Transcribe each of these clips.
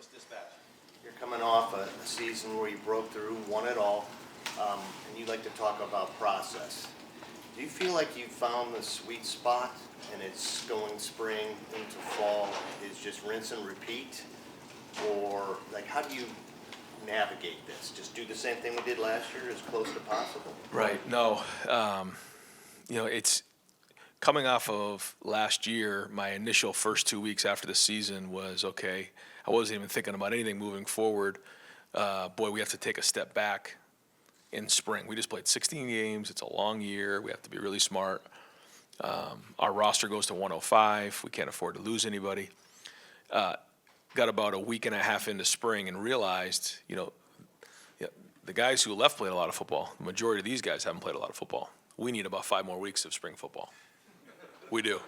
Columbus Dispatch. You're coming off a season where you broke through, won it all, and you like to talk about process. Do you feel like you found the sweet spot and it's going spring into fall is just rinse and repeat? Or like how do you navigate this? Just do the same thing we did last year as close to possible? Right. No. It's coming off of last year. My initial first 2 weeks after the season was okay. I wasn't even thinking about anything moving forward. We have to take a step back in spring. We just played 16 games. It's a long year. We have to be really smart. Our roster goes to 105. We can't afford to lose anybody. Got about a week and a half into spring and realized, the guys who left played a lot of football. The majority of these guys haven't played a lot of football. We need about 5 more weeks of spring football. We do.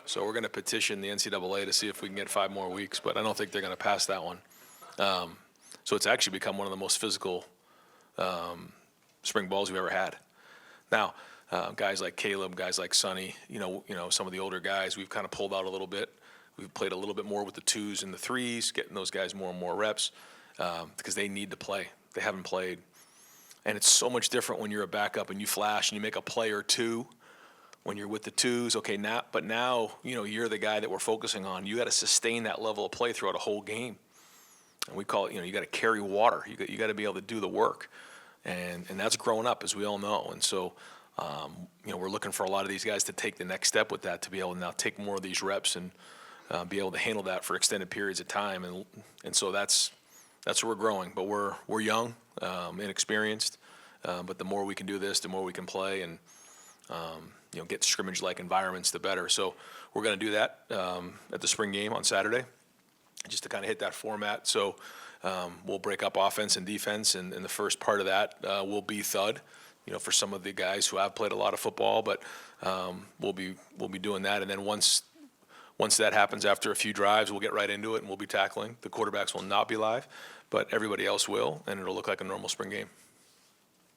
So we're going to petition the NCAA to see if we can get 5 more weeks, but I don't think they're going to pass that one. So it's actually become one of the most physical spring balls we've ever had. Now, guys like Caleb, guys like Sonny, some of the older guys, we've kind of pulled out a little bit. We've played a little bit more with the 2s and the 3s, getting those guys more and more reps because they need to play. They haven't played. And it's so much different when you're a backup and you flash and you make a play or two. When you're with the 2s, okay, now you're the guy that we're focusing on. You got to sustain that level of play throughout a whole game. And we call it, you got to carry water. You got to be able to do the work. And that's growing up, as we all know. And so, we're looking for a lot of these guys to take the next step with that, to be able to now take more of these reps and be able to handle that for extended periods of time. And so that's where we're growing. But we're young, inexperienced. But the more we can do this, the more we can play and get scrimmage-like environments, the better. So we're going to do that at the spring game on Saturday, just to kind of hit that format. So we'll break up offense and defense, and the first part of that will be thud, for some of the guys who have played a lot of football. But we'll be doing that, and then once that happens, after a few drives, we'll get right into it, and we'll be tackling. The quarterbacks will not be live, but everybody else will, and it'll look like a normal spring game.